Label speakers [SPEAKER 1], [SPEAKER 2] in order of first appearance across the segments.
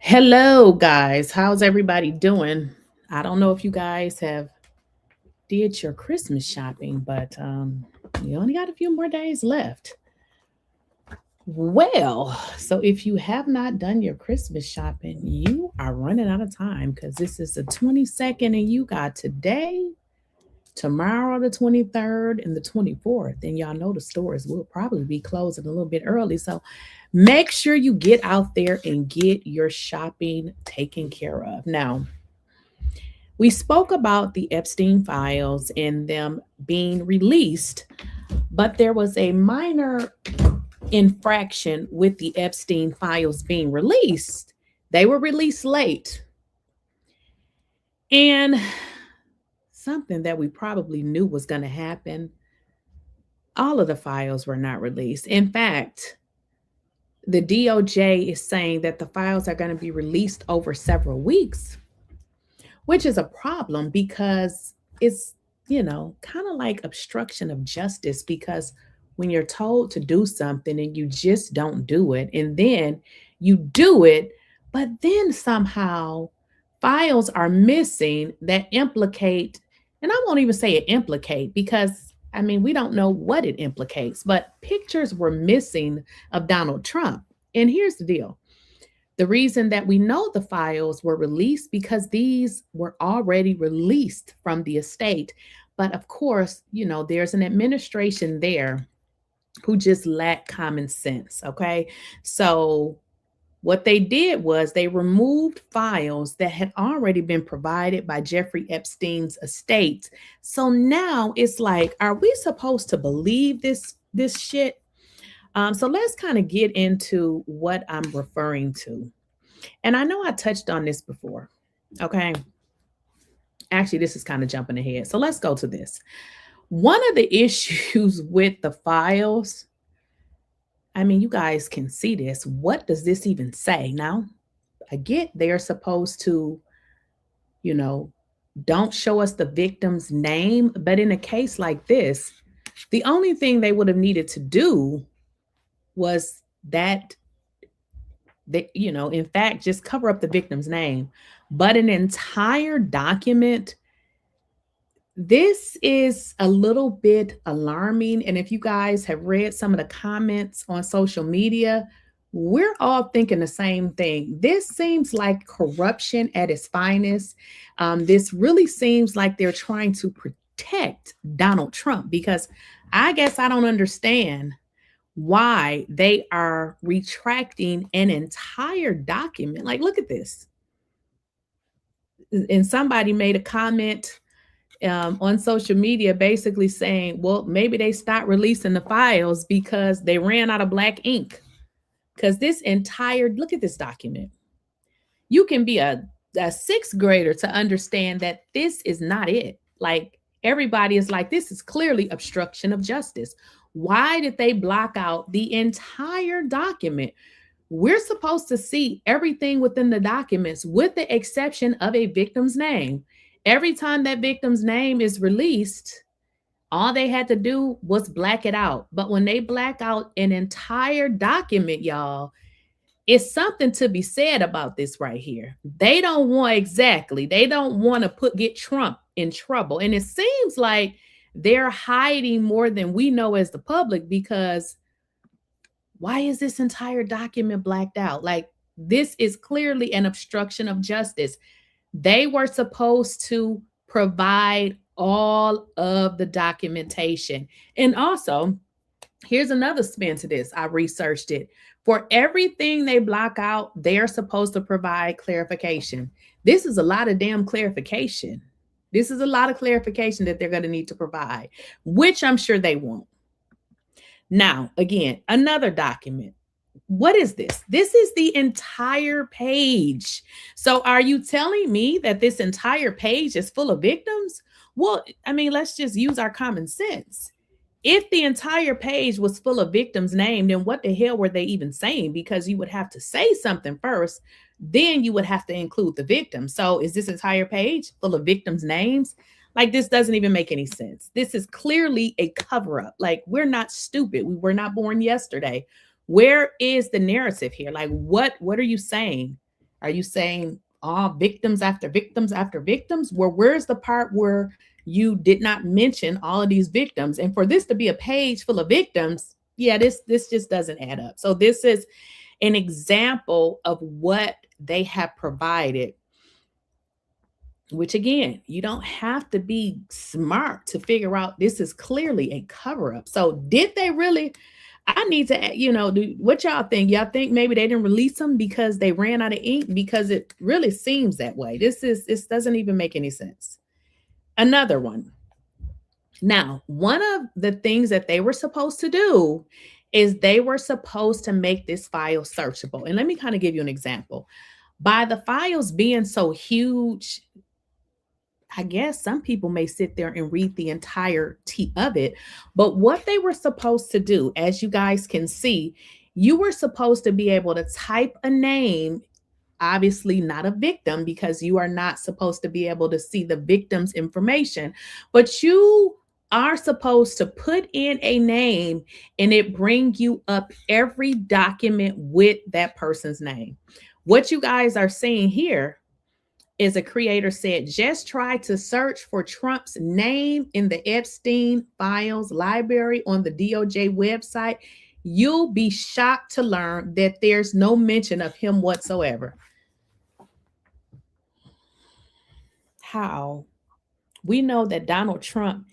[SPEAKER 1] Hello, guys. How's everybody doing? I don't know if you guys have did your Christmas shopping, but you only got a few more days left. Well, so if you have not done your Christmas shopping, you are running out of time because this is the 22nd and you got today, tomorrow, the 23rd, and the 24th. And y'all know the stores will probably be closing a little bit early. So make sure you get out there and get your shopping taken care of. Now, we spoke about the Epstein files and them being released, but there was a minor infraction with the Epstein files being released. They were released late. And something that we probably knew was going to happen, all of the files were not released. In fact, the DOJ is saying that the files are going to be released over several weeks, which is a problem because it's, kind of like obstruction of justice because when you're told to do something and you just don't do it, and then you do it, but then somehow files are missing that implicate, and I won't even say it implicate because we don't know what it implicates, but pictures were missing of Donald Trump. And here's the deal. The reason that we know the files were released because these were already released from the estate. But of course, there's an administration there who just lacked common sense. Okay. So what they did was they removed files that had already been provided by Jeffrey Epstein's estate. So now it's like, are we supposed to believe this shit? So let's kind of get into what I'm referring to. And I know I touched on this before. Okay. Actually, this is kind of jumping ahead. So let's go to this. One of the issues with the files, you guys can see this. What does this even say? Now, I get they're supposed to, you know, don't show us the victim's name. But in a case like this, the only thing they would have needed to do was that they, in fact, just cover up the victim's name. But an entire document, this is a little bit alarming. And if you guys have read some of the comments on social media, we're all thinking the same thing. This seems like corruption at its finest. This really seems like they're trying to protect Donald Trump because I guess I don't understand why they are retracting an entire document. Like, look at this. And somebody made a comment on social media basically saying, well, maybe they stopped releasing the files because they ran out of black ink. Because this entire, look at this document. You can be a sixth grader to understand that this is not it. Like, everybody is like, this is clearly obstruction of justice. Why did they block out the entire document? We're supposed to see everything within the documents with the exception of a victim's name. Every time that victim's name is released, all they had to do was black it out. But when they black out an entire document, y'all, it's something to be said about this right here. They don't want to get Trump in trouble. And it seems like they're hiding more than we know as the public because why is this entire document blacked out? Like, this is clearly an obstruction of justice. They were supposed to provide all of the documentation. And also, here's another spin to this. I researched it. For everything they block out, they're supposed to provide clarification. This is a lot of damn clarification. This is a lot of clarification that they're going to need to provide, which I'm sure they won't. Now, again, another document. What is this? This is the entire page. So are you telling me that this entire page is full of victims? Well, let's just use our common sense. If the entire page was full of victims' name, then what the hell were they even saying? Because you would have to say something first, then you would have to include the victim. So is this entire page full of victims' names? Like, this doesn't even make any sense. This is clearly a cover-up. Like, we're not stupid. We were not born yesterday. Where is the narrative here? Like, what are you saying? Are you saying all victims after victims after victims? Well, where's the part where you did not mention all of these victims? And for this to be a page full of victims, yeah, this just doesn't add up. So this is an example of what they have provided, which again, you don't have to be smart to figure out this is clearly a cover up. So did they really? I need to, what y'all think? Y'all think maybe they didn't release them because they ran out of ink? Because it really seems that way. This doesn't even make any sense. Another one. Now, one of the things that they were supposed to do is they were supposed to make this file searchable. And let me kind of give you an example. By the files being so huge, I guess some people may sit there and read the entirety of it. But what they were supposed to do, as you guys can see, you were supposed to be able to type a name, obviously not a victim, because you are not supposed to be able to see the victim's information, but you are supposed to put in a name and it bring you up every document with that person's name. What you guys are seeing here is a creator said, just try to search for Trump's name in the Epstein Files library on the DOJ website. You'll be shocked to learn that there's no mention of him whatsoever. How? We know that Donald Trump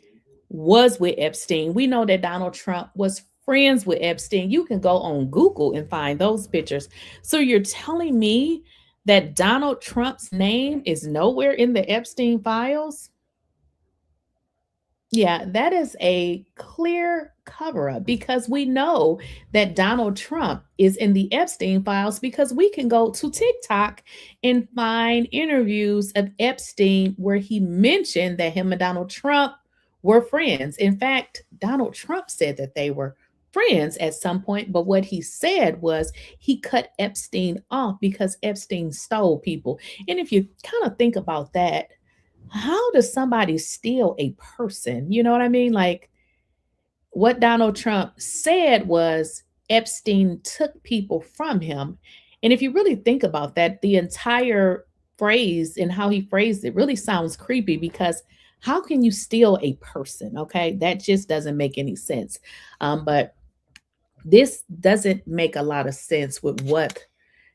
[SPEAKER 1] was with Epstein. We know that Donald Trump was friends with Epstein. You can go on Google and find those pictures. So you're telling me that Donald Trump's name is nowhere in the Epstein files? Yeah, that is a clear cover up, because we know that Donald Trump is in the Epstein files, because we can go to TikTok and find interviews of Epstein where he mentioned that him and Donald Trump were friends. In fact, Donald Trump said that they were friends at some point, but what he said was he cut Epstein off because Epstein stole people. And if you kind of think about that, how does somebody steal a person? You know what I mean? Like, what Donald Trump said was Epstein took people from him. And if you really think about that, the entire phrase and how he phrased it really sounds creepy, because how can you steal a person? Okay, that just doesn't make any sense. But this doesn't make a lot of sense with what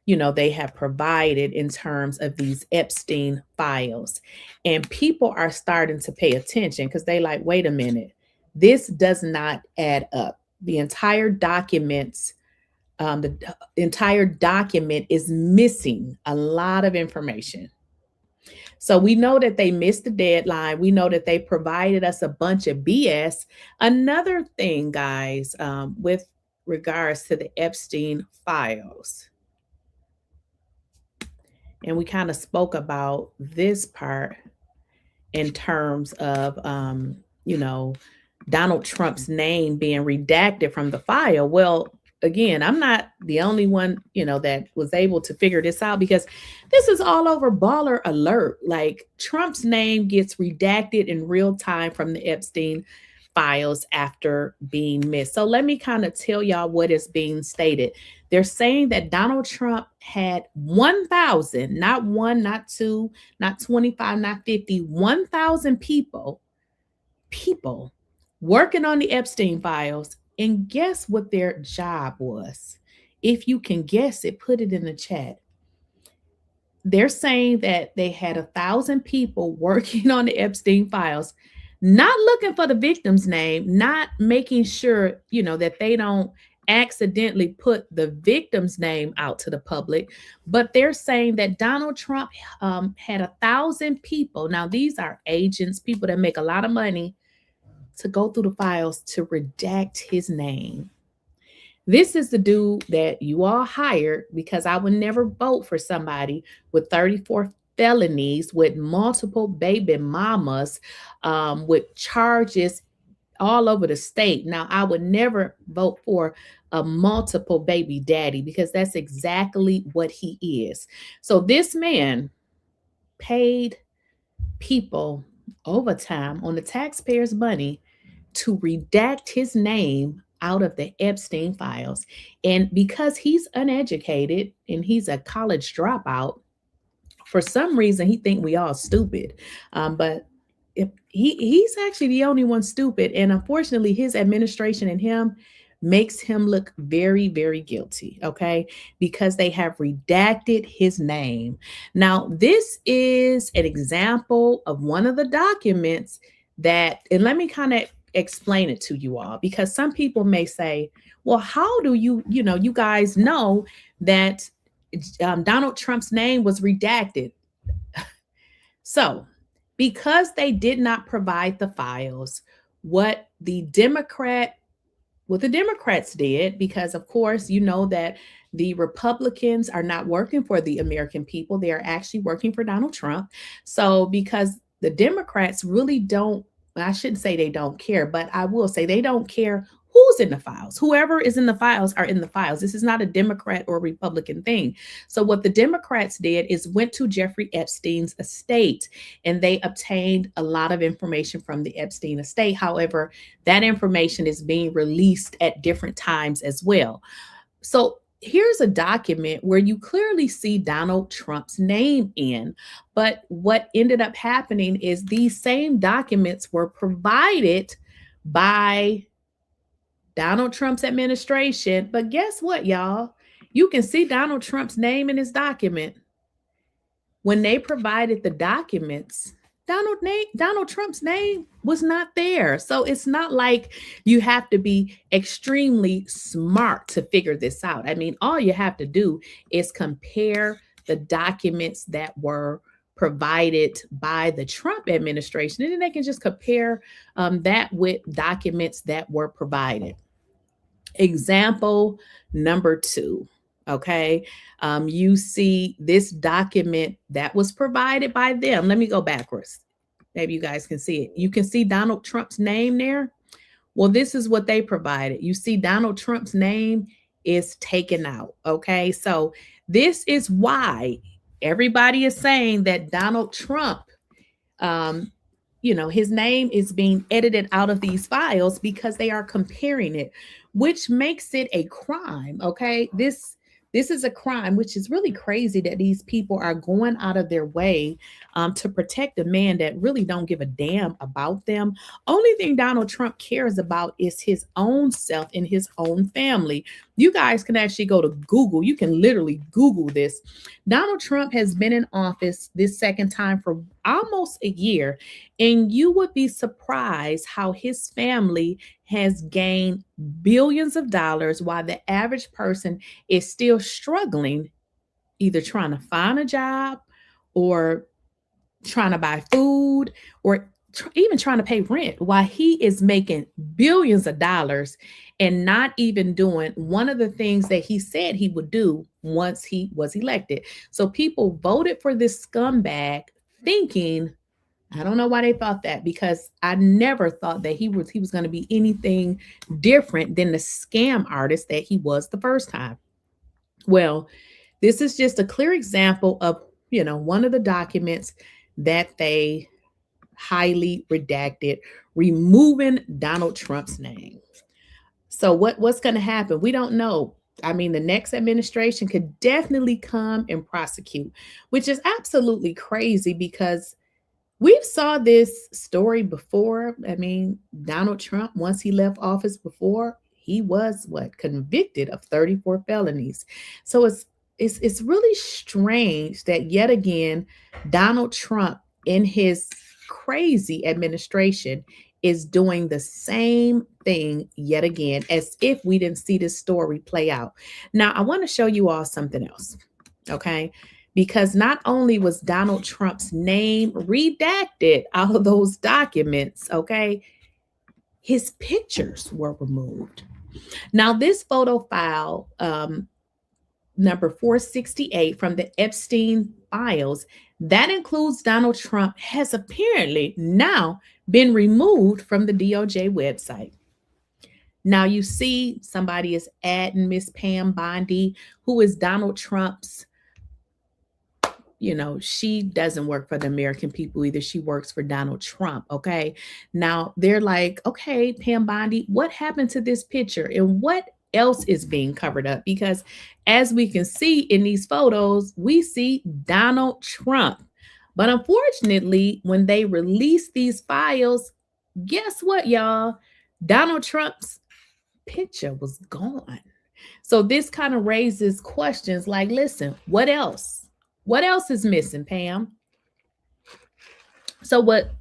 [SPEAKER 1] they have provided in terms of these Epstein files. And people are starting to pay attention because they like, wait a minute, this does not add up. The entire documents, the entire document is missing a lot of information. So we know that they missed the deadline. We know that they provided us a bunch of BS. Another thing, guys, with regards to the Epstein files, and we kind of spoke about this part in terms of, Donald Trump's name being redacted from the file. Well, again, I'm not the only one, that was able to figure this out, because this is all over Baller Alert. Like, Trump's name gets redacted in real time from the Epstein files after being missed. So let me kind of tell y'all what is being stated. They're saying that Donald Trump had 1,000, not one, not two, not 25, not 50, 1,000 people working on the Epstein files. And guess what their job was? If you can guess it, put it in the chat. They're saying that they had 1,000 people working on the Epstein files, not looking for the victim's name, not making sure, that they don't accidentally put the victim's name out to the public. But they're saying that Donald Trump had 1,000 people. Now, these are agents, people that make a lot of money, to go through the files to redact his name. This is the dude that you all hired, because I would never vote for somebody with 34 felonies, with multiple baby mamas, with charges all over the state. Now, I would never vote for a multiple baby daddy, because that's exactly what he is. So this man paid people overtime on the taxpayers' money to redact his name out of the Epstein files. And because he's uneducated and he's a college dropout, for some reason he think we all stupid. But if he's actually the only one stupid. And unfortunately, his administration and him makes him look very, very guilty, okay? Because they have redacted his name. Now, this is an example of one of the documents that, and let me kind of explain it to you all, because some people may say, well, how do you guys know that Donald Trump's name was redacted? So, because they did not provide the files, what the Democrats did, because of course, you know that the Republicans are not working for the American people, they are actually working for Donald Trump. So, because the Democrats really don't, I shouldn't say they don't care, but I will say they don't care who's in the files. Whoever is in the files are in the files. This is not a Democrat or Republican thing. So what the Democrats did is went to Jeffrey Epstein's estate and they obtained a lot of information from the Epstein estate. However, that information is being released at different times as well. So here's a document where you clearly see Donald Trump's name in, but what ended up happening is these same documents were provided by Donald Trump's administration. But guess what, y'all? You can see Donald Trump's name in his document. When they provided the documents, Donald Trump's name was not there. So it's not like you have to be extremely smart to figure this out. I mean, all you have to do is compare the documents that were provided by the Trump administration, and then they can just compare that with documents that were provided. Example number 2. Okay. You see this document that was provided by them. Let me go backwards. Maybe you guys can see it. You can see Donald Trump's name there. Well, this is what they provided. You see Donald Trump's name is taken out. Okay. So this is why everybody is saying that Donald Trump, his name is being edited out of these files because they are comparing it, which makes it a crime. Okay. This is a crime, which is really crazy that these people are going out of their way to protect a man that really don't give a damn about them. Only thing Donald Trump cares about is his own self and his own family. You guys can actually go to Google. You can literally Google this. Donald Trump has been in office this second time for almost a year, and you would be surprised how his family has gained billions of dollars while the average person is still struggling, either trying to find a job or trying to buy food or even trying to pay rent, while he is making billions of dollars and not even doing one of the things that he said he would do once he was elected. So people voted for this scumbag thinking, I don't know why they thought that, because I never thought that he was going to be anything different than the scam artist that he was the first time. Well, this is just a clear example of, one of the documents that they highly redacted, removing Donald Trump's name. So what's going to happen? We don't know. I mean, the next administration could definitely come and prosecute, which is absolutely crazy because we've saw this story before. I mean, Donald Trump, once he left office before, he was convicted of 34 felonies. So it's really strange that yet again, Donald Trump in his crazy administration is doing the same thing yet again, as if we didn't see this story play out. Now, I want to show you all something else. Okay. Because not only was Donald Trump's name redacted out of those documents, okay, his pictures were removed. Now, this photo file, number 468 from the Epstein Files, that includes Donald Trump, has apparently now been removed from the DOJ website. Now, you see somebody is adding Miss Pam Bondi, who is Donald Trump's she doesn't work for the American people either. She works for Donald Trump. Okay. Now they're like, okay, Pam Bondi, what happened to this picture and what else is being covered up? Because as we can see in these photos, we see Donald Trump. But unfortunately, when they release these files, guess what, y'all? Donald Trump's picture was gone. So this kind of raises questions like, listen, what else? What else is missing, Pam? So what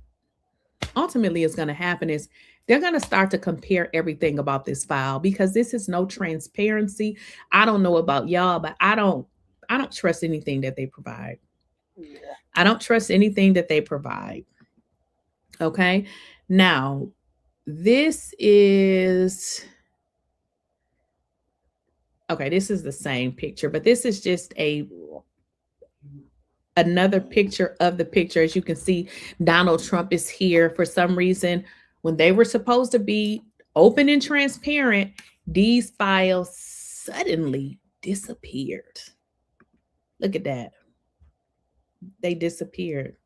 [SPEAKER 1] ultimately is going to happen is they're going to start to compare everything about this file because this is no transparency. I don't know about y'all, but I don't trust anything that they provide. Yeah. I don't trust anything that they provide. Okay. Now, this is the same picture, but this is just another picture of the picture. As you can see, Donald Trump is here. For some reason, when they were supposed to be open and transparent, these files suddenly disappeared. Look at that. They disappeared.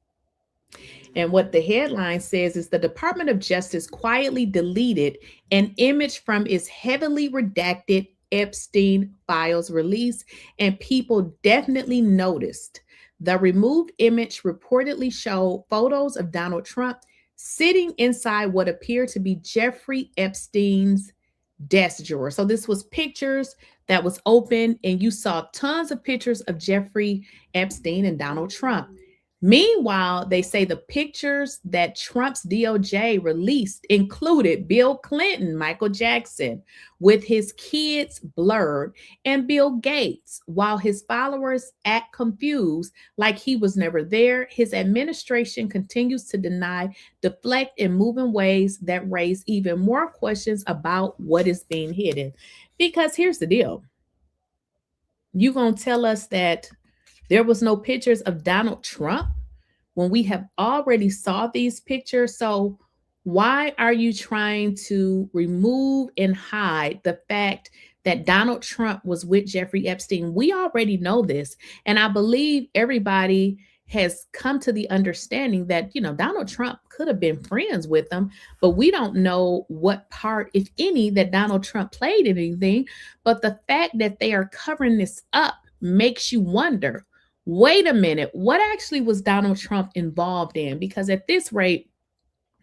[SPEAKER 1] And what the headline says is the Department of Justice quietly deleted an image from its heavily redacted Epstein Files release, and people definitely noticed. The removed image reportedly showed photos of Donald Trump sitting inside what appeared to be Jeffrey Epstein's desk drawer. So this was pictures that was open, and you saw tons of pictures of Jeffrey Epstein and Donald Trump. Meanwhile, they say the pictures that Trump's DOJ released included Bill Clinton, Michael Jackson, with his kids blurred, and Bill Gates, while his followers act confused like he was never there. His administration continues to deny, deflect, and move in ways that raise even more questions about what is being hidden. Because here's the deal. You gonna tell us that there was no pictures of Donald Trump when we have already saw these pictures? So why are you trying to remove and hide the fact that Donald Trump was with Jeffrey Epstein? We already know this. And I believe everybody has come to the understanding that, Donald Trump could have been friends with them, but we don't know what part, if any, that Donald Trump played in anything. But the fact that they are covering this up makes you wonder, wait a minute, what actually was Donald Trump involved in? Because at this rate,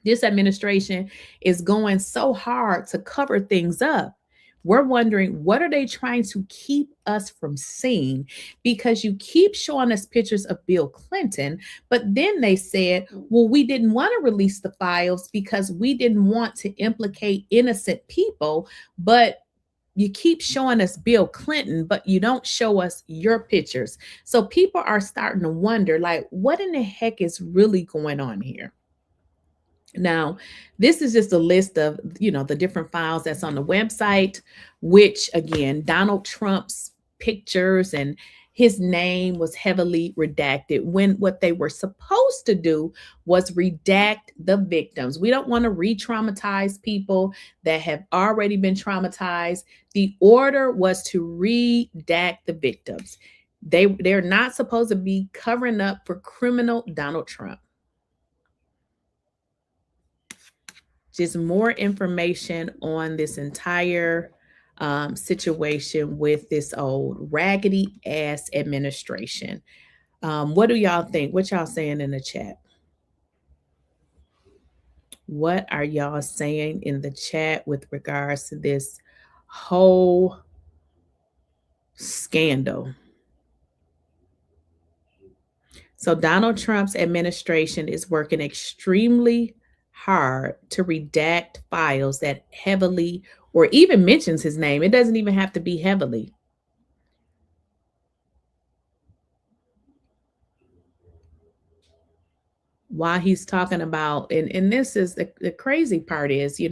[SPEAKER 1] this administration is going so hard to cover things up. We're wondering, what are they trying to keep us from seeing? Because you keep showing us pictures of Bill Clinton, but then they said, well, we didn't want to release the files because we didn't want to implicate innocent people, but you keep showing us Bill Clinton, but you don't show us your pictures. So people are starting to wonder, like, what in the heck is really going on here? Now, this is just a list of, the different files that's on the website, which again, Donald Trump's pictures and his name was heavily redacted when what they were supposed to do was redact the victims. We don't want to re-traumatize people that have already been traumatized. The order was to redact the victims. They're not supposed to be covering up for criminal Donald Trump. Just more information on this entire situation with this old raggedy ass administration. What do y'all think? What y'all saying in the chat? What are y'all saying in the chat with regards to this whole scandal? So Donald Trump's administration is working extremely hard to redact files that heavily or even mentions his name. It doesn't even have to be heavily. While he's talking about, and this is the crazy part is,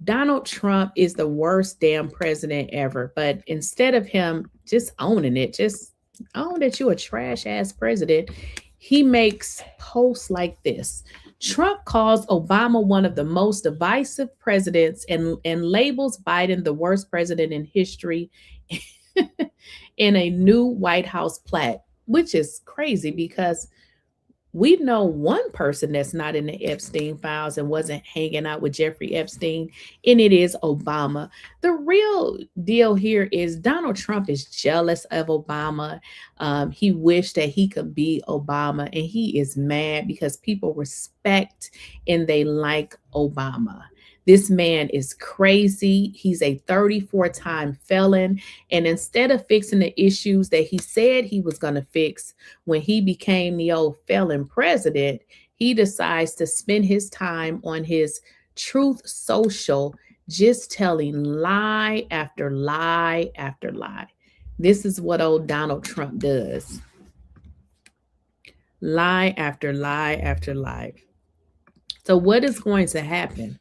[SPEAKER 1] Donald Trump is the worst damn president ever. But instead of him just owning it, just own that you're a trash ass president, he makes posts like this. Trump calls Obama one of the most divisive presidents and labels Biden the worst president in history in a new White House plaque. which is crazy because we know one person that's not in the Epstein files and wasn't hanging out with Jeffrey Epstein, and it is Obama. The real deal here is Donald Trump is jealous of Obama. He wished that he could be Obama, and he is mad because people respect and they like Obama. This man is crazy. He's a 34-time felon. And instead of fixing the issues that he said he was going to fix when he became the old felon president, he decides to spend his time on his Truth Social, just telling lie after lie after lie. This is what old Donald Trump does. Lie after lie after lie. So what is going to happen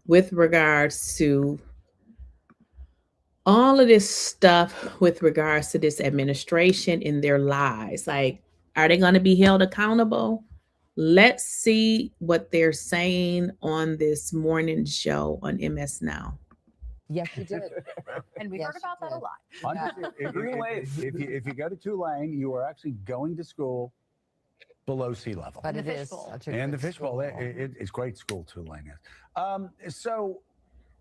[SPEAKER 1] with regards to all of this stuff with regards to this administration and their lies? Like, are they going to be held accountable? Let's see what they're saying on this morning show on MS Now.
[SPEAKER 2] Yes, you did.
[SPEAKER 3] And we
[SPEAKER 2] Yes,
[SPEAKER 3] heard about
[SPEAKER 2] you
[SPEAKER 3] that a
[SPEAKER 2] did.
[SPEAKER 3] lot.
[SPEAKER 4] If you go to Tulane, you are actually going to school below sea level.
[SPEAKER 2] But
[SPEAKER 3] And
[SPEAKER 2] it
[SPEAKER 3] the
[SPEAKER 2] is
[SPEAKER 3] fishbowl.
[SPEAKER 2] such a
[SPEAKER 4] And the
[SPEAKER 2] good
[SPEAKER 4] fishbowl,
[SPEAKER 2] school.
[SPEAKER 4] it's great school, Tulane is. So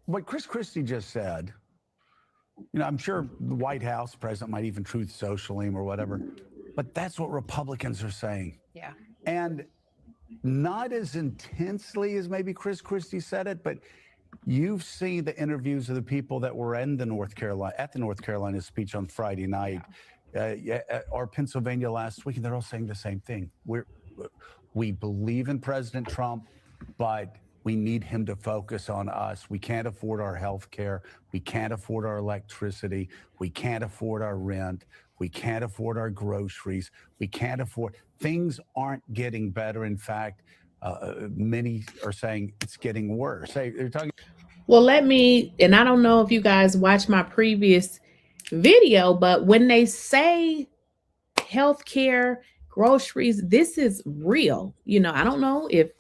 [SPEAKER 4] what Chris Christie just said, I'm sure the White House, the president might even Truth Social him or whatever, but that's what Republicans are saying.
[SPEAKER 3] Yeah.
[SPEAKER 4] And not as intensely as maybe Chris Christie said it, but you've seen the interviews of the people that were in the North Carolina speech on Friday night, or Pennsylvania last week, and they're all saying the same thing. We believe in President Trump, but we need him to focus on us. We can't afford our health care. We can't afford our electricity. We can't afford our rent. We can't afford our groceries. We can't afford, things aren't getting better. In fact, many are saying it's getting worse. They're talking.
[SPEAKER 1] Well, and I don't know if you guys watched my previous video, but when they say healthcare, groceries, this is real. I don't know if,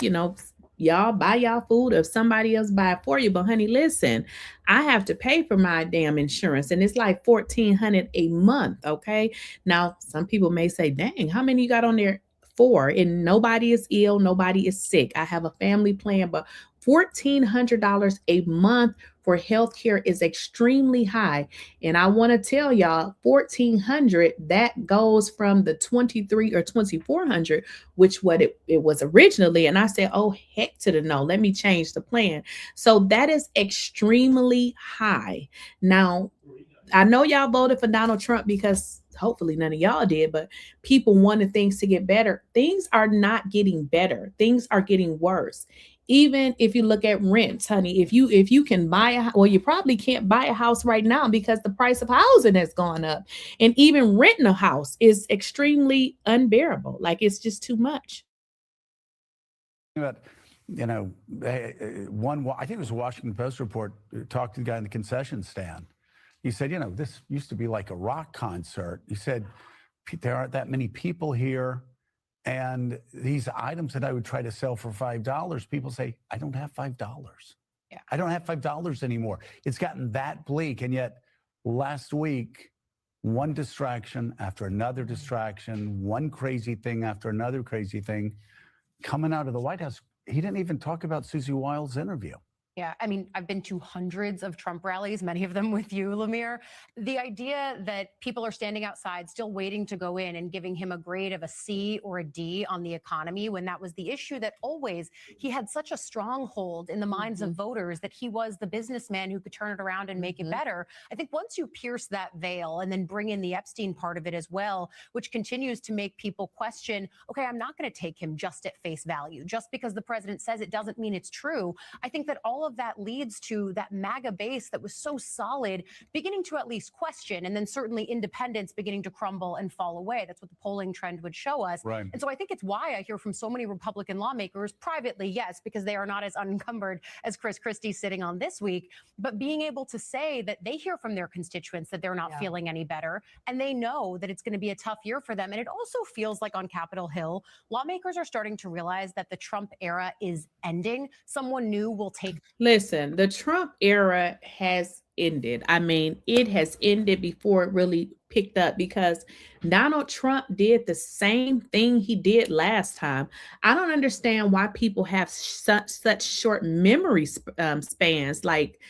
[SPEAKER 1] y'all buy y'all food or if somebody else buy it for you, but honey, listen, I have to pay for my damn insurance and it's like $1,400 a month. Okay. Now, some people may say, dang, how many you got on there? 4, and nobody is ill, nobody is sick. I have a family plan, but $1,400 a month for healthcare is extremely high. And I want to tell y'all, $1,400, that goes from the $2,300 or $2,400, which what it was originally. And I said, oh, heck to the no, let me change the plan. So that is extremely high. Now, I know y'all voted for Donald Trump because hopefully none of y'all did, but people wanted things to get better. Things are not getting better. Things are getting worse. Even if you look at rents, honey, if you can buy you probably can't buy a house right now because the price of housing has gone up. And even renting a house is extremely unbearable. Like, it's just too much.
[SPEAKER 4] But, I think it was a Washington Post report, talked to the guy in the concession stand. He said, this used to be like a rock concert. He said, there aren't that many people here. And these items that I would try to sell for $5, people say, I don't have $5.
[SPEAKER 3] Yeah.
[SPEAKER 4] I don't have $5 anymore. It's gotten that bleak. And yet last week, one distraction after another distraction, one crazy thing after another crazy thing coming out of the White House. He didn't even talk about Susie Wilde's interview.
[SPEAKER 3] Yeah, I mean, I've been to hundreds of Trump rallies, many of them with you, Lemire. The idea that people are standing outside still waiting to go in and giving him a grade of a C or a D on the economy, when that was the issue that always he had such a stronghold in the minds of voters that he was the businessman who could turn it around and make it better. I think once you pierce that veil and then bring in the Epstein part of it as well, which continues to make people question, okay, I'm not going to take him just at face value. Just because the president says it doesn't mean it's true. I think that all of that leads to that MAGA base that was so solid beginning to at least question, and then certainly independence beginning to crumble and fall away. That's what the polling trend would show us.
[SPEAKER 4] Right.
[SPEAKER 3] And so I think it's why I hear from so many Republican lawmakers privately, yes, because they are not as unencumbered as Chris Christie sitting on this week, but being able to say that they hear from their constituents that they're not feeling any better, and they know that it's going to be a tough year for them. And it also feels like on Capitol Hill, lawmakers are starting to realize that the Trump era is ending. Someone new will take.
[SPEAKER 1] Listen, the Trump era has ended. I mean, it has ended before it really picked up because Donald Trump did the same thing he did last time. I don't understand why people have such short memory spans. Like,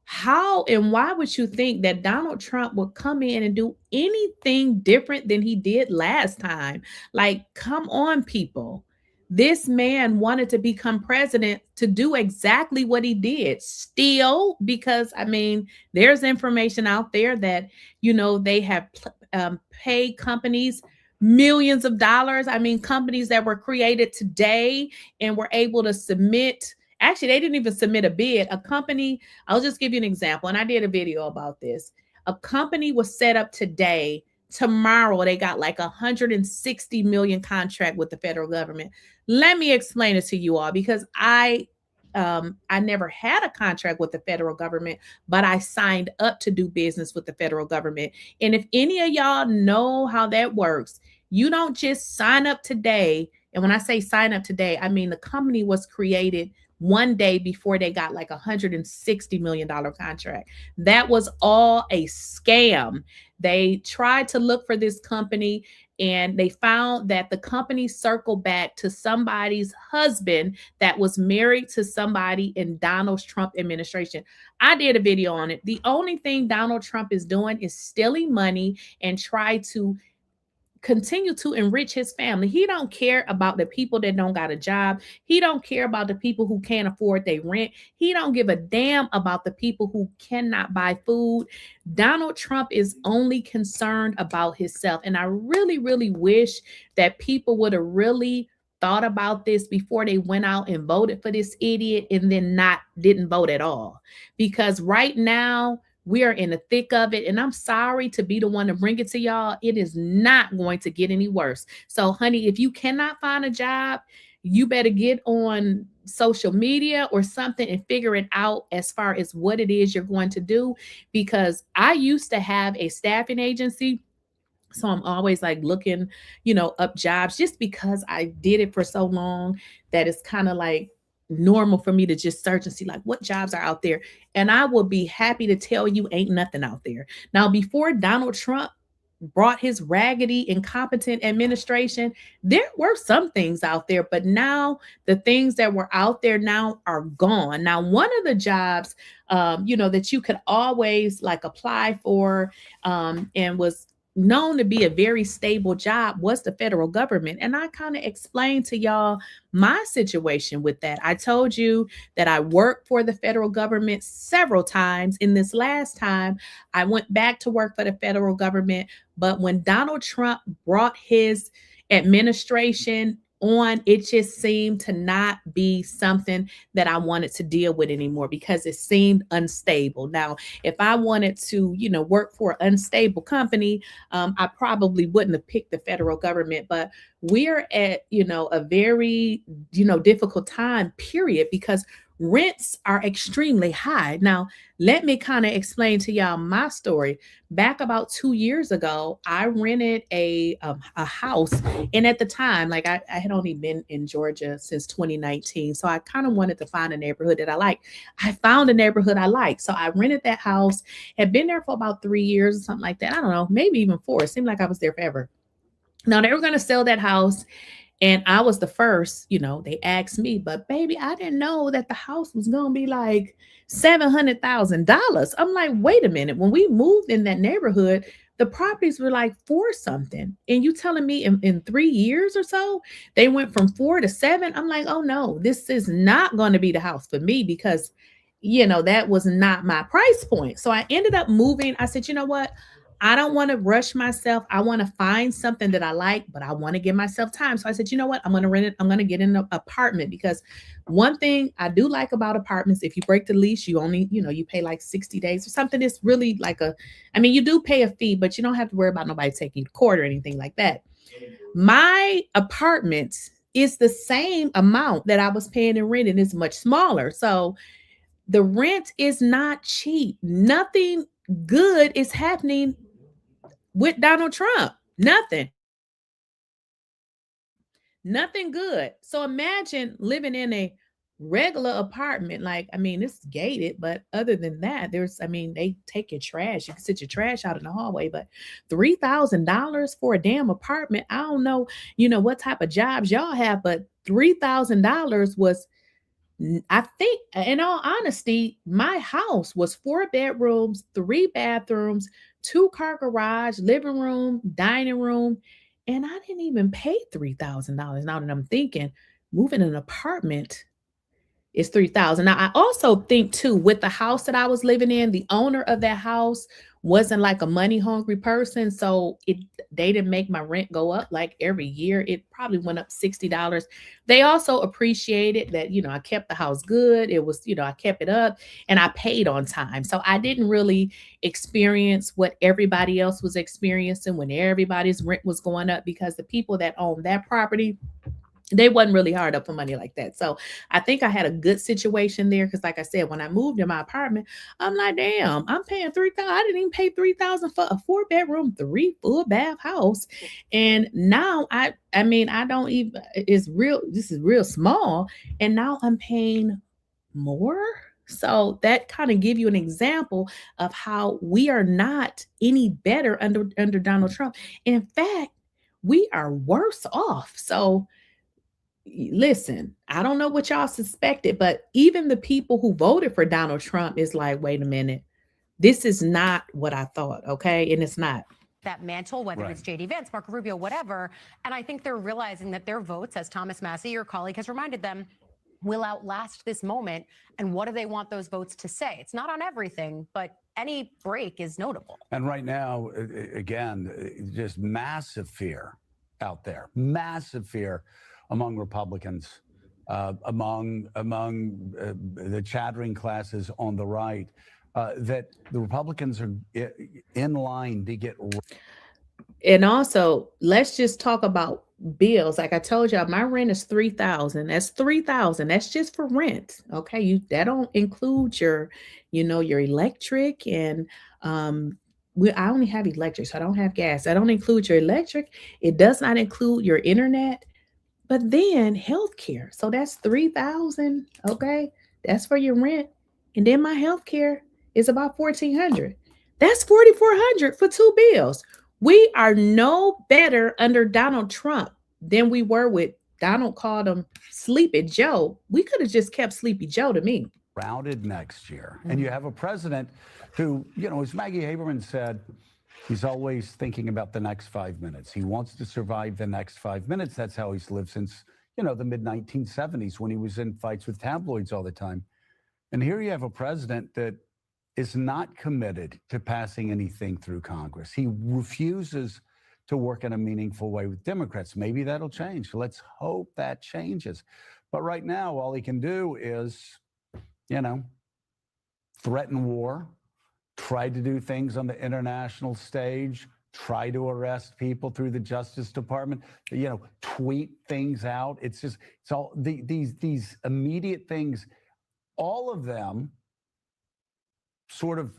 [SPEAKER 1] how and why would you think that Donald Trump would come in and do anything different than he did last time? Like, come on, people. This man wanted to become president to do exactly what he did. Steal, because I mean, there's information out there that, they have paid companies millions of dollars. I mean, companies that were created today and were able to submit. Actually, they didn't even submit a bid. A company, I'll just give you an example, and I did a video about this. A company was set up today. Tomorrow, they got like 160 million contract with the federal government. Let me explain it to you all, because I never had a contract with the federal government, but I signed up to do business with the federal government. And if any of y'all know how that works, you don't just sign up today. And when I say sign up today, I mean the company was created one day before they got like $160 million contract. That was all a scam. They tried to look for this company and they found that the company circled back to somebody's husband that was married to somebody in Donald Trump administration. I did a video on it. The only thing Donald Trump is doing is stealing money and try to continue to enrich his family. He don't care about the people that don't got a job. He don't care about the people who can't afford their rent. He don't give a damn about the people who cannot buy food. Donald Trump is only concerned about himself. And I really, really wish that people would have really thought about this before they went out and voted for this idiot and then didn't vote at all. Because right now, we are in the thick of it. And I'm sorry to be the one to bring it to y'all. It is not going to get any worse. So, honey, if you cannot find a job, you better get on social media or something and figure it out as far as what it is you're going to do. Because I used to have a staffing agency. So I'm always like looking, up jobs just because I did it for so long that it's kind of like normal for me to just search and see like what jobs are out there. And I will be happy to tell you ain't nothing out there. Now, before Donald Trump brought his raggedy, incompetent administration, there were some things out there, but now the things that were out there now are gone. Now, one of the jobs, that you could always like apply for and was known to be a very stable job was the federal government. And I kind of explained to y'all my situation with that. I told you that I worked for the federal government several times. In this last time, I went back to work for the federal government. But when Donald Trump brought his administration on, it just seemed to not be something that I wanted to deal with anymore because it seemed unstable. Now, if I wanted to, work for an unstable company, I probably wouldn't have picked the federal government. But we're at, a very, difficult time period because rents are extremely high. Now, let me kind of explain to y'all my story. Back about 2 years ago, I rented a house. And at the time, like I had only been in Georgia since 2019. So I kind of wanted to find a neighborhood that I like. I found a neighborhood I like. So I rented that house, had been there for about 3 years or something like that. I don't know, maybe even 4. It seemed like I was there forever. Now they were going to sell that house. And I was the first, they asked me, but baby, I didn't know that the house was going to be like $700,000. I'm like, wait a minute. When we moved in that neighborhood, the properties were like 4 something. And you telling me in 3 years or so, they went from 4 to 7. I'm like, oh no, this is not going to be the house for me because, that was not my price point. So I ended up moving. I said, you know what? I don't want to rush myself. I want to find something that I like, but I want to give myself time. So I said, you know what? I'm going to rent it. I'm going to get in an apartment because one thing I do like about apartments, if you break the lease, you only, you pay like 60 days or something. It's really like you do pay a fee, but you don't have to worry about nobody taking court or anything like that. My apartment is the same amount that I was paying in rent and it's much smaller. So the rent is not cheap. Nothing good is happening with Donald Trump. Nothing good. So imagine living in a regular apartment. Like, I mean, it's gated, but other than that, they take your trash. You can sit your trash out in the hallway, but $3,000 for a damn apartment. I don't know, what type of jobs y'all have, but $3,000 was, I think, in all honesty, my house was 4 bedrooms, 3 bathrooms, 2-car garage, living room, dining room, and I didn't even pay $3,000. Now that I'm thinking, moving an apartment is 3,000. Now, I also think too, with the house that I was living in, the owner of that house wasn't like a money hungry person. So they didn't make my rent go up like every year. It probably went up $60. They also appreciated that, I kept the house good. It was, I kept it up and I paid on time. So I didn't really experience what everybody else was experiencing when everybody's rent was going up, because the people that owned that property, they wasn't really hard up for money like that. So I think I had a good situation there. Cause like I said, when I moved in my apartment, I'm like, damn, I'm paying $3,000. I didn't even pay $3,000 for a 4-bedroom, 3 full bath house. And now I don't even, this is real small. And now I'm paying more. So that kind of give you an example of how we are not any better under Donald Trump. In fact, we are worse off. So listen, I don't know what y'all suspected, but even the people who voted for Donald Trump is like, wait a minute, this is not what I thought, okay? And it's not.
[SPEAKER 3] That mantle, whether it's J.D. Vance, Marco Rubio, whatever. And I think they're realizing that their votes, as Thomas Massey, your colleague, has reminded them, will outlast this moment. And what do they want those votes to say? It's not on everything, but any break is notable. And
[SPEAKER 4] right now, again, just massive fear out there, massive fear among Republicans, among the chattering classes on the right, that the Republicans are in line to get.
[SPEAKER 1] And also, let's just talk about bills. Like I told y'all, my rent is $3,000. That's $3,000. That's just for rent. Okay, that don't include your electric and I only have electric, so I don't have gas. I don't include your electric. It does not include your internet. But then healthcare. So that's $3,000. Okay. That's for your rent. And then my healthcare is about $1,400. That's $4,400 for 2 bills. We are no better under Donald Trump than we were with Donald. Called him Sleepy Joe. We could have just kept Sleepy Joe to me.
[SPEAKER 4] Rounded next year. And you have a president who, as Maggie Haberman said, he's always thinking about the next 5 minutes. He wants to survive the next 5 minutes. That's how he's lived since, the mid-1970s when he was in fights with tabloids all the time. And here you have a president that is not committed to passing anything through Congress. He refuses to work in a meaningful way with Democrats. Maybe that'll change. Let's hope that changes. But right now, all he can do is, threaten war, try to do things on the international stage, try to arrest people through the Justice Department, tweet things out. It's all these immediate things, all of them sort of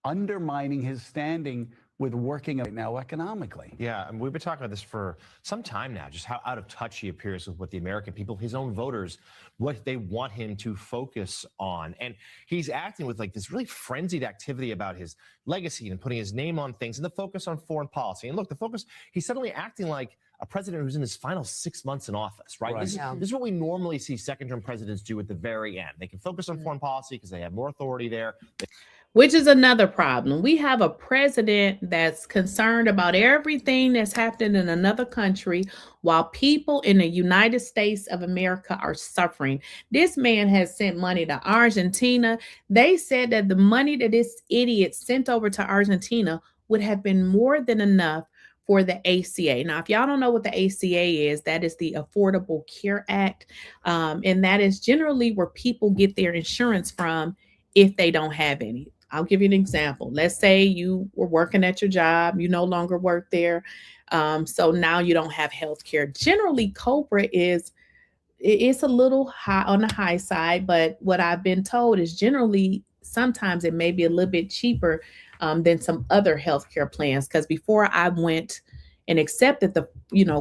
[SPEAKER 4] undermining his standing with working right now economically.
[SPEAKER 5] Yeah, and we've been talking about this for some time now, just how out of touch he appears with what the American people, his own voters, what they want him to focus on. And he's acting with like this really frenzied activity about his legacy and putting his name on things and the focus on foreign policy. And look, he's suddenly acting like a president who's in his final 6 months in office, right? This is what we normally see second-term presidents do at the very end. They can focus on foreign policy because they have more authority there.
[SPEAKER 1] Which is another problem. We have a president that's concerned about everything that's happening in another country while people in the United States of America are suffering. This man has sent money to Argentina. They said that the money that this idiot sent over to Argentina would have been more than enough for the ACA. Now, if y'all don't know what the ACA is, that is the Affordable Care Act. And that is generally where people get their insurance from if they don't have any. I'll give you an example. Let's say you were working at your job, you no longer work there. So now you don't have health care. Generally, COBRA it's a little high on the high side, but what I've been told is generally sometimes it may be a little bit cheaper than some other healthcare plans. Because before I went and accepted the,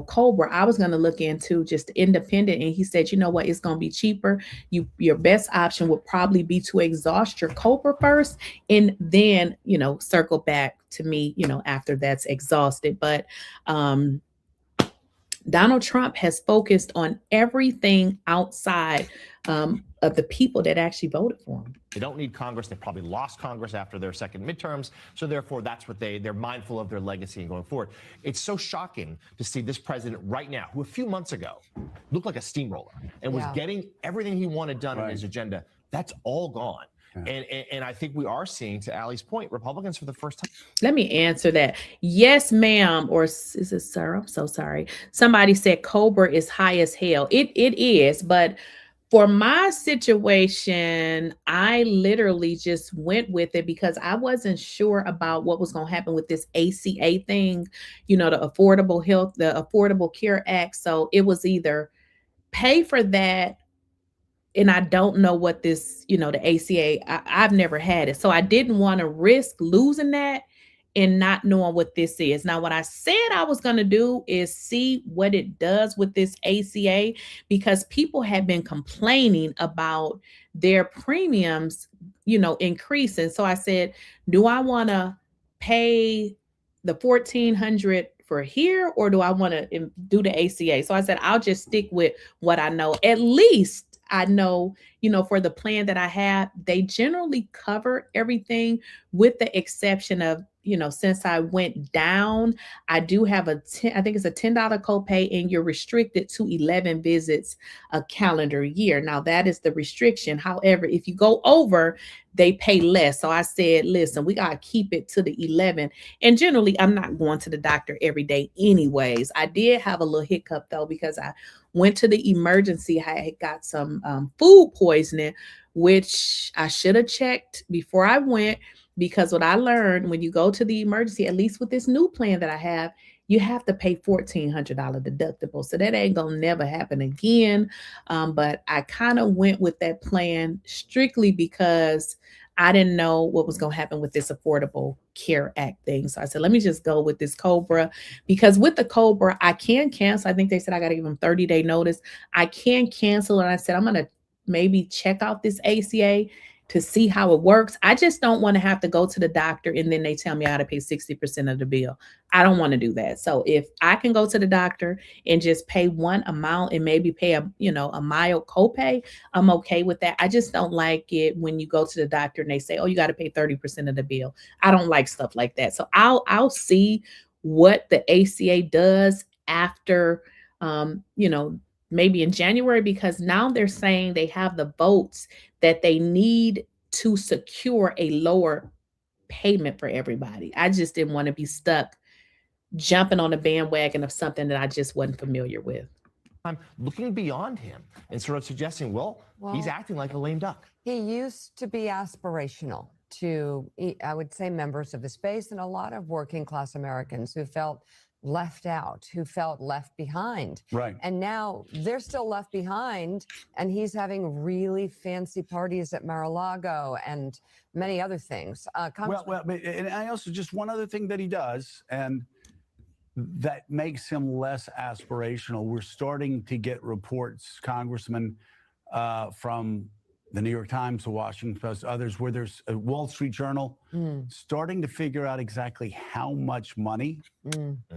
[SPEAKER 1] Cobra, I was going to look into just independent. And he said, you know what, it's going to be cheaper. Your best option would probably be to exhaust your Cobra first and then, circle back to me, after that's exhausted. But Donald Trump has focused on everything outside of the people that actually voted for him.
[SPEAKER 5] They don't need Congress. They probably lost Congress after their second midterms. So therefore, that's what they're mindful of their legacy and going forward. It's so shocking to see this president right now, who a few months ago looked like a steamroller and was getting everything he wanted done on his agenda. That's all gone. Yeah. And I think we are seeing, to Allie's point, Republicans for the first time.
[SPEAKER 1] Let me answer that. Yes, ma'am. Or is it sir? I'm so sorry. Somebody said Cobra is high as hell. It is. But for my situation, I literally just went with it because I wasn't sure about what was going to happen with this ACA thing, the Affordable Care Act. So it was either pay for that. And I don't know what this, the ACA, I've never had it. So I didn't want to risk losing that and not knowing what this is. Now, what I said I was going to do is see what it does with this ACA, because people have been complaining about their premiums, increasing. So I said, do I want to pay the $1,400 for here, or do I want to do the ACA? So I said, I'll just stick with what I know. At least I know, for the plan that I have, they generally cover everything with the exception of, since I went down, I do have I think it's a $10 copay, and you're restricted to 11 visits a calendar year. Now that is the restriction. However, if you go over, they pay less. So I said, listen, we got to keep it to the 11. And generally, I'm not going to the doctor every day anyways. I did have a little hiccup though, because I went to the emergency. I had got some food poisoning, which I should have checked before I went, because what I learned, when you go to the emergency, at least with this new plan that I have, you have to pay $1,400 deductible. So that ain't going to never happen again. But I kind of went with that plan strictly because I didn't know what was going to happen with this Affordable Care Act thing. So I said, let me just go with this Cobra, because with the Cobra, I can cancel. I think they said I got to give them 30-day notice. I can cancel. And I said, I'm going to maybe check out this ACA to see how it works. I just don't want to have to go to the doctor and then they tell me I got to pay 60% of the bill. I don't want to do that. So if I can go to the doctor and just pay one amount and maybe pay a mild copay, I'm okay with that. I just don't like it when you go to the doctor and they say, oh, you got to pay 30% of the bill. I don't like stuff like that. So I'll see what the ACA does after, maybe in January, because now they're saying they have the votes that they need to secure a lower payment for everybody. I just didn't want to be stuck jumping on a bandwagon of something that I just wasn't familiar with.
[SPEAKER 5] I'm looking beyond him and sort of suggesting, well, he's acting like a lame duck.
[SPEAKER 2] He used to be aspirational to, I would say, members of his base and a lot of working class Americans who felt left out, who felt left behind.
[SPEAKER 4] Right.
[SPEAKER 2] And now they're still left behind, and he's having really fancy parties at Mar-a-Lago and many other things.
[SPEAKER 4] And I also, just one other thing that he does, and that makes him less aspirational. We're starting to get reports, congressmen, from the New York Times, the Washington Post, others, where there's a Wall Street Journal starting to figure out exactly how much money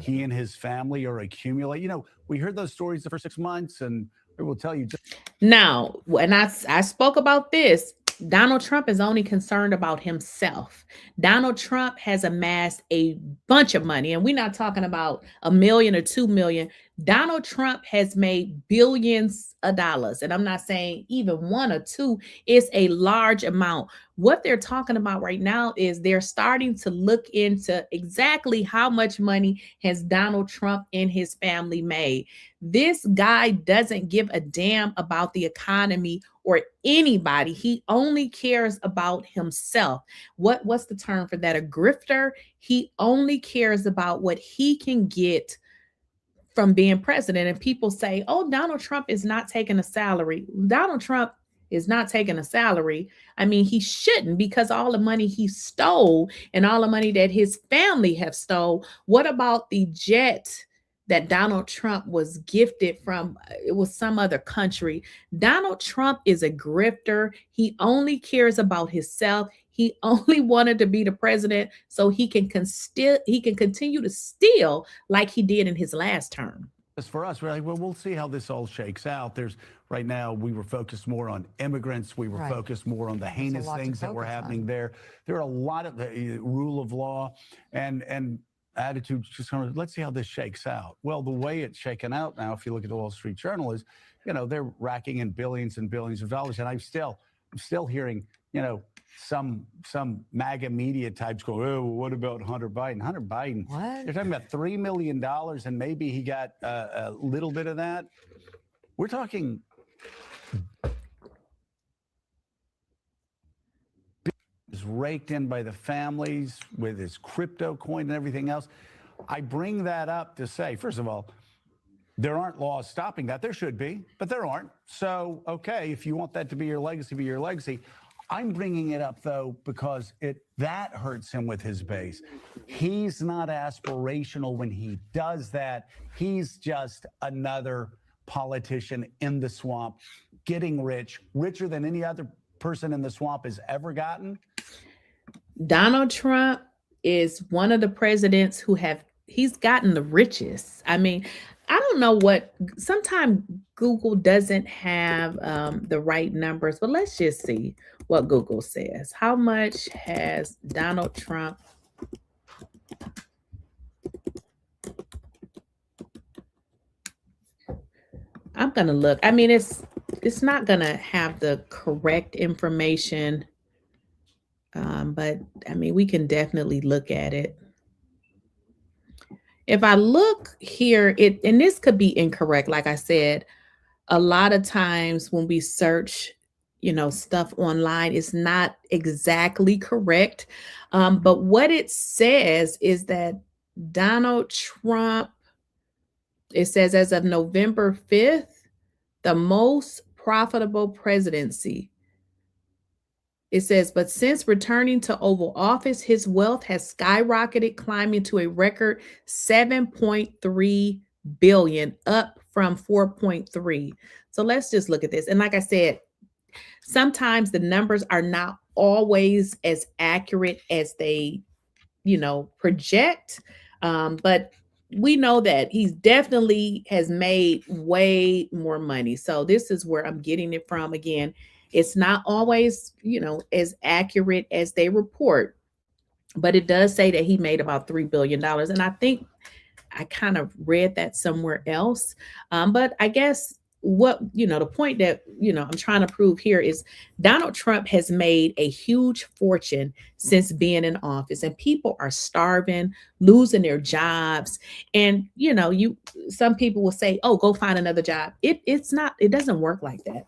[SPEAKER 4] he and his family are accumulating. We heard those stories the first 6 months, and it will tell you.
[SPEAKER 1] Now, when I spoke about this, Donald Trump is only concerned about himself. Donald Trump has amassed a bunch of money, and we're not talking about $1 million or $2 million. Donald Trump has made billions of dollars, and I'm not saying even one or two is a large amount. What they're talking about right now is they're starting to look into exactly how much money has Donald Trump and his family made. This guy doesn't give a damn about the economy or anybody. He only cares about himself. What's the term for that? A grifter. He only cares about what he can get from being president. And people say, oh, Donald Trump is not taking a salary. Donald Trump is not taking a salary. I mean, he shouldn't, because all the money he stole and all the money that his family have stole. What about the jet that Donald Trump was gifted from? It was some other country. Donald Trump is a grifter. He only cares about himself. He only wanted to be the president so he can continue to steal like he did in his last term.
[SPEAKER 4] As for us, we're like, well, we'll see how this all shakes out. Right now, we were focused more on immigrants. We were focused more on the heinous things that were happening there. There are a lot of the rule of law and attitudes. Just kind of, let's see how this shakes out. Well, the way it's shaken out now, if you look at the Wall Street Journal, is, they're racking in billions and billions of dollars. And I'm still hearing, some MAGA media types go, oh, what about Hunter Biden? Hunter Biden,
[SPEAKER 2] what?
[SPEAKER 4] They're talking about $3 million and maybe he got a little bit of that. We're talking is raked in by the families with his crypto coin and everything else. I bring that up to say, first of all, there aren't laws stopping that. There should be, but there aren't. So, okay, if you want that to be your legacy, be your legacy. I'm bringing it up, though, because that hurts him with his base. He's not aspirational when he does that. He's just another politician in the swamp, getting rich, richer than any other person in the swamp has ever gotten.
[SPEAKER 1] Donald Trump is one of the presidents he's gotten the richest. I mean, I don't know sometimes Google doesn't have the right numbers, but let's just see what Google says. How much has Donald Trump? I'm going to look. I mean, it's not going to have the correct information, but I mean, we can definitely look at it. If I look here, and this could be incorrect. Like I said, a lot of times when we search, stuff online, it's not exactly correct. But what it says is that Donald Trump, it says as of November 5th, the most profitable presidency. It says, but since returning to Oval Office, his wealth has skyrocketed, climbing to a record $7.3 billion, up from 4.3. So let's just look at this. And like I said, sometimes the numbers are not always as accurate as they, project. But we know that he definitely has made way more money. So this is where I'm getting it from. Again, it's not always, as accurate as they report, but it does say that he made about $3 billion. And I think I kind of read that somewhere else. But I guess the point that, I'm trying to prove here is Donald Trump has made a huge fortune since being in office, and people are starving, losing their jobs. And, some people will say, oh, go find another job. It doesn't work like that.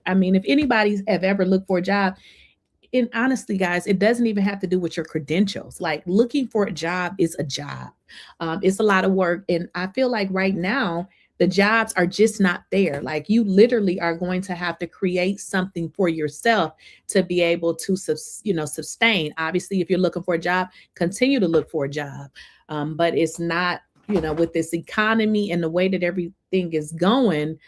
[SPEAKER 1] I mean, if anybody have ever looked for a job, and honestly, guys, it doesn't even have to do with your credentials. Like, looking for a job is a job. It's a lot of work. And I feel like right now, the jobs are just not there. Like, you literally are going to have to create something for yourself to be able to, sustain. Obviously, if you're looking for a job, continue to look for a job. But it's not, with this economy and the way that everything is going,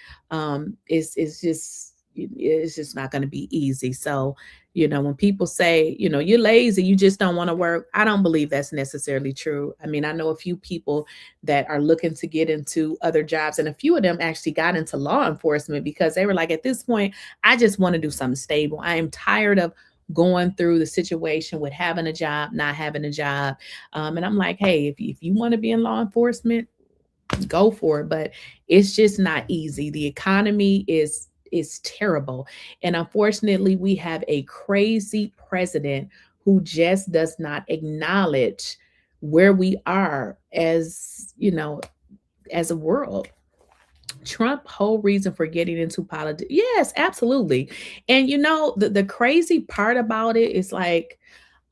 [SPEAKER 1] it's just not going to be easy. So, when people say, you're lazy, you just don't want to work, I don't believe that's necessarily true. I mean, I know a few people that are looking to get into other jobs, and a few of them actually got into law enforcement because they were like, at this point, I just want to do something stable. I am tired of going through the situation with having a job, not having a job. And I'm like, hey, if you want to be in law enforcement, go for it. But it's just not easy. The economy is terrible. And unfortunately, we have a crazy president who just does not acknowledge where we are as a world. Trump's whole reason for getting into politics. Yes, absolutely. And the crazy part about it is, like,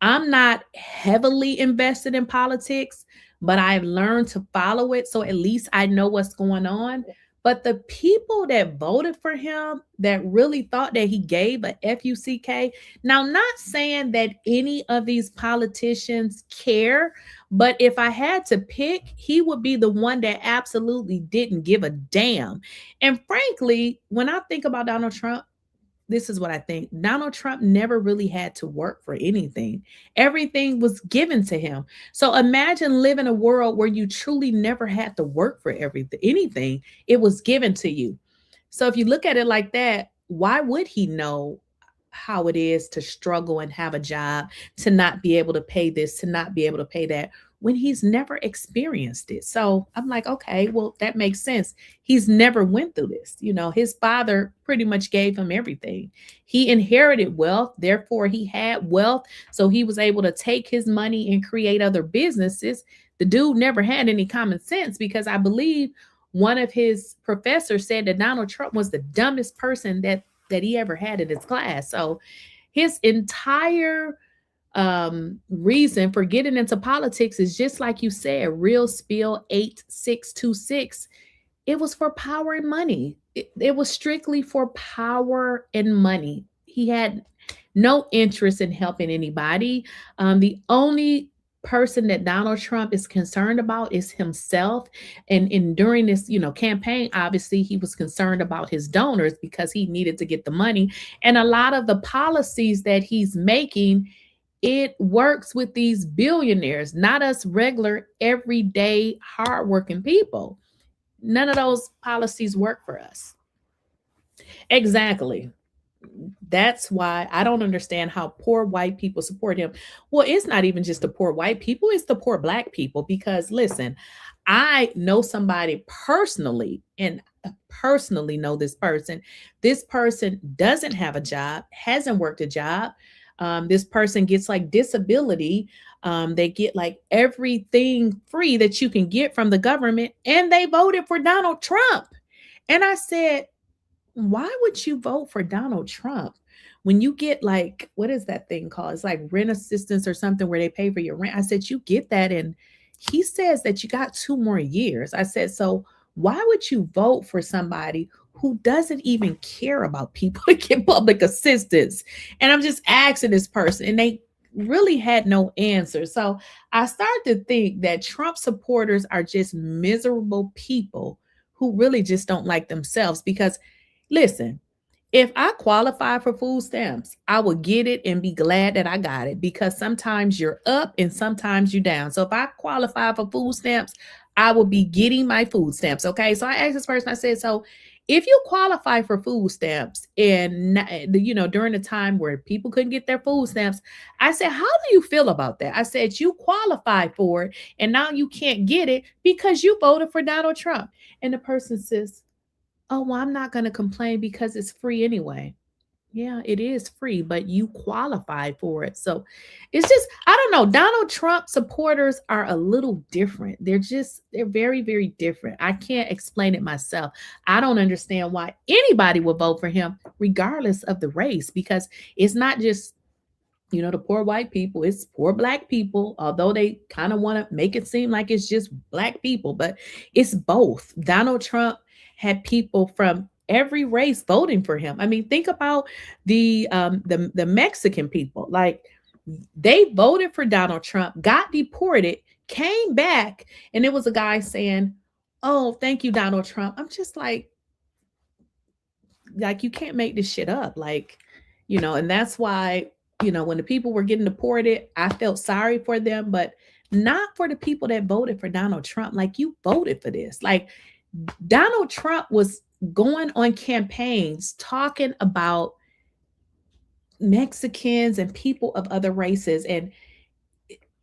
[SPEAKER 1] I'm not heavily invested in politics, but I've learned to follow it. So at least I know what's going on. But the people that voted for him, that really thought that he gave a FUCK, now not saying that any of these politicians care, but if I had to pick, he would be the one that absolutely didn't give a damn. And frankly, when I think about Donald Trump, this is what I think. Donald Trump never really had to work for anything. Everything was given to him. So imagine living a world where you truly never had to work for anything. It was given to you. So if you look at it like that, why would he know how it is to struggle and have a job, to not be able to pay this, to not be able to pay that, when he's never experienced it? So I'm like, okay, well, that makes sense. He's never went through this. His father pretty much gave him everything. He inherited wealth, therefore he had wealth. So he was able to take his money and create other businesses. The dude never had any common sense, because I believe one of his professors said that Donald Trump was the dumbest person that he ever had in his class. So his entire reason for getting into politics is just like you said, Real Spill 8626. It was for power and money. It was strictly for power and money. He had no interest in helping anybody. The only person that Donald Trump is concerned about is himself. And during this, campaign, obviously he was concerned about his donors because he needed to get the money. And a lot of the policies that he's making, it works with these billionaires, not us regular, everyday, hardworking people. None of those policies work for us. Exactly. That's why I don't understand how poor white people support him. Well, it's not even just the poor white people, it's the poor Black people. Because listen, I know somebody personally, and personally know this person. This person doesn't have a job, hasn't worked a job. This person gets like disability. They get like everything free that you can get from the government, and they voted for Donald Trump. And I said, why would you vote for Donald Trump when you get like, what is that thing called? It's like rent assistance or something where they pay for your rent. I said, you get that. And he says that you got 2 more years. I said, so why would you vote for somebody who doesn't even care about people to get public assistance? And I'm just asking this person, and they really had no answer. So I started to think that Trump supporters are just miserable people who really just don't like themselves. Because listen, if I qualify for food stamps, I will get it and be glad that I got it, because sometimes you're up and sometimes you're down. So if I qualify for food stamps, I will be getting my food stamps. Okay. So I asked this person, I said, so if you qualify for food stamps and, during the time where people couldn't get their food stamps, I said, how do you feel about that? I said, you qualified for it and now you can't get it because you voted for Donald Trump. And the person says, oh, well, I'm not going to complain because it's free anyway. Yeah, it is free, but you qualified for it. So it's just, I don't know. Donald Trump supporters are a little different. They're very, very different. I can't explain it myself. I don't understand why anybody would vote for him, regardless of the race, because it's not just, the poor white people, it's poor Black people, although they kind of want to make it seem like it's just Black people, but it's both. Donald Trump had people from every race voting for him. I mean, think about the Mexican people. Like, they voted for Donald Trump, got deported, came back, and it was a guy saying, oh, thank you, Donald Trump. I'm just like, you can't make this shit up. Like, and that's why, when the people were getting deported, I felt sorry for them, but not for the people that voted for Donald Trump. Like, you voted for this. Like, Donald Trump was going on campaigns talking about Mexicans and people of other races. And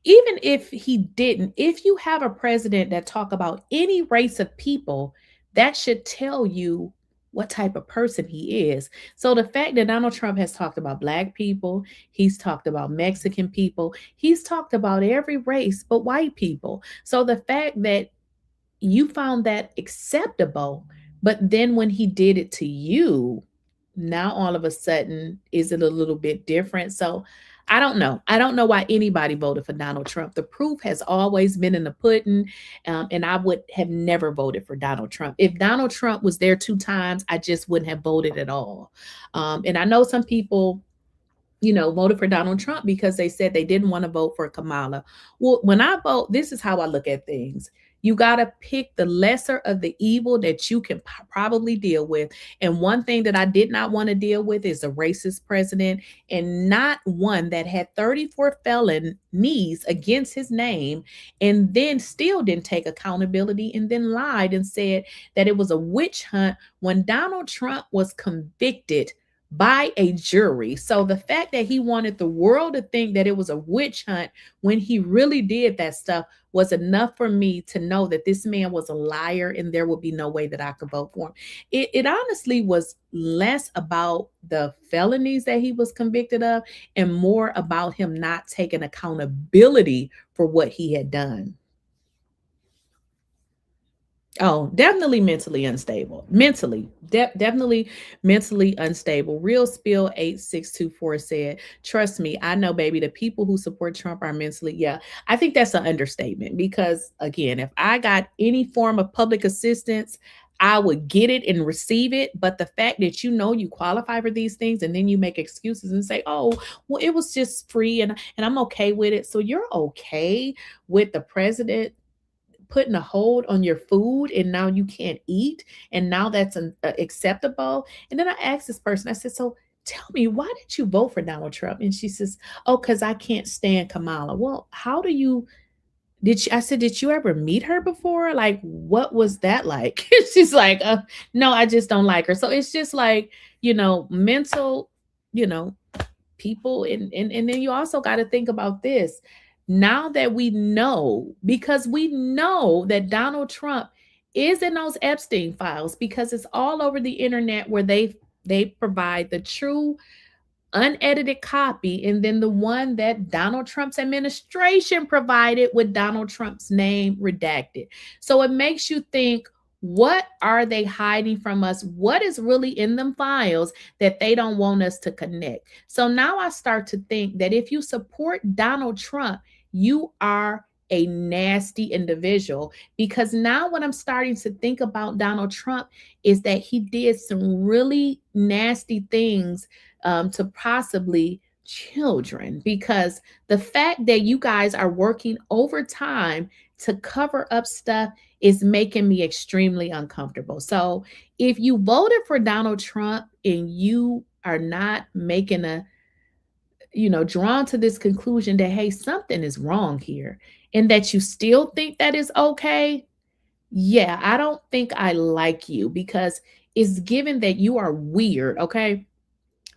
[SPEAKER 1] even if he didn't, if you have a president that talk about any race of people, that should tell you what type of person he is. So the fact that Donald Trump has talked about Black people, he's talked about Mexican people, he's talked about every race but white people. So the fact that you found that acceptable, but then when he did it to you, now all of a sudden, is it a little bit different? So I don't know. I don't know why anybody voted for Donald Trump. The proof has always been in the pudding, and I would have never voted for Donald Trump. If Donald Trump was there 2 times, I just wouldn't have voted at all. And I know some people, voted for Donald Trump because they said they didn't want to vote for Kamala. Well, when I vote, this is how I look at things. You got to pick the lesser of the evil that you can probably deal with. And one thing that I did not want to deal with is a racist president, and not one that had 34 felonies against his name and then still didn't take accountability and then lied and said that it was a witch hunt when Donald Trump was convicted by a jury. So the fact that he wanted the world to think that it was a witch hunt when he really did that stuff was enough for me to know that this man was a liar and there would be no way that I could vote for him. It honestly was less about the felonies that he was convicted of and more about him not taking accountability for what he had done. Oh, definitely mentally unstable. Definitely mentally unstable. Real Spill 8624 said, trust me, I know, baby, the people who support Trump are mentally. Yeah, I think that's an understatement because, again, if I got any form of public assistance, I would get it and receive it. But the fact that you qualify for these things and then you make excuses and say, oh, well, it was just free and I'm okay with it. So you're okay with the president putting a hold on your food and now you can't eat and now that's acceptable. And then I asked this person, I said, so tell me, why did you vote for Donald Trump? And she says, oh, because I can't stand Kamala. Well, I said, did you ever meet her before? Like, what was that like? She's like, no, I just don't like her. So it's just like, mental, people. And then you also got to think about this. Now that we know, because we know that Donald Trump is in those Epstein files, because it's all over the internet where they provide the true unedited copy and then the one that Donald Trump's administration provided with Donald Trump's name redacted. So it makes you think, what are they hiding from us? What is really in them files that they don't want us to connect? So now I start to think that if you support Donald Trump, you are a nasty individual, because now what I'm starting to think about Donald Trump is that he did some really nasty things to possibly children, because the fact that you guys are working overtime to cover up stuff is making me extremely uncomfortable. So if you voted for Donald Trump and you are not making drawn to this conclusion that, hey, something is wrong here, and that you still think that is okay, yeah, I don't think I like you, because it's given that you are weird, okay?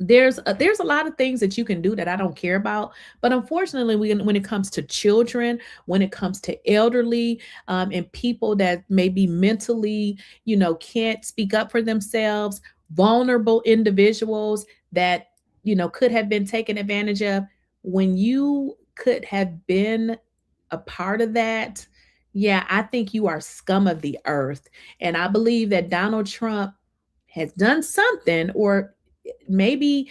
[SPEAKER 1] There's a lot of things that you can do that I don't care about, but unfortunately, when it comes to children, when it comes to elderly, and people that may be mentally, can't speak up for themselves, vulnerable individuals that could have been taken advantage of, when you could have been a part of that, yeah, I think you are scum of the earth. And I believe that Donald Trump has done something, or maybe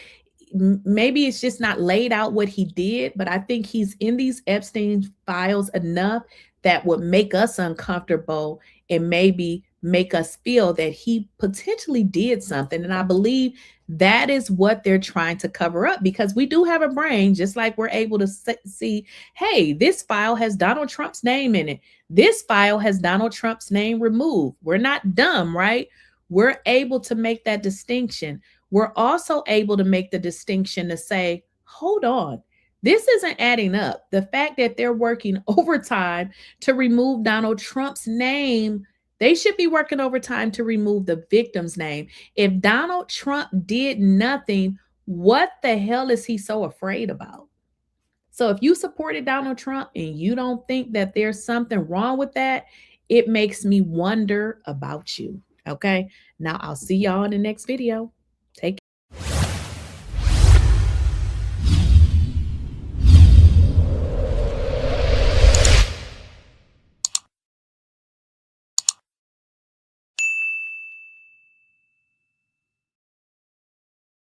[SPEAKER 1] it's just not laid out what he did, but I think he's in these Epstein files enough that would make us uncomfortable and maybe make us feel that he potentially did something. And I believe that is what they're trying to cover up, because we do have a brain, just like we're able to see, hey, this file has Donald Trump's name in it. This file has Donald Trump's name removed. We're not dumb, right? We're able to make that distinction. We're also able to make the distinction to say, hold on, this isn't adding up. The fact that they're working overtime to remove Donald Trump's name, they should be working overtime to remove the victim's name. If Donald Trump did nothing, what the hell is he so afraid about? So if you supported Donald Trump and you don't think that there's something wrong with that, it makes me wonder about you. Okay, now I'll see y'all in the next video.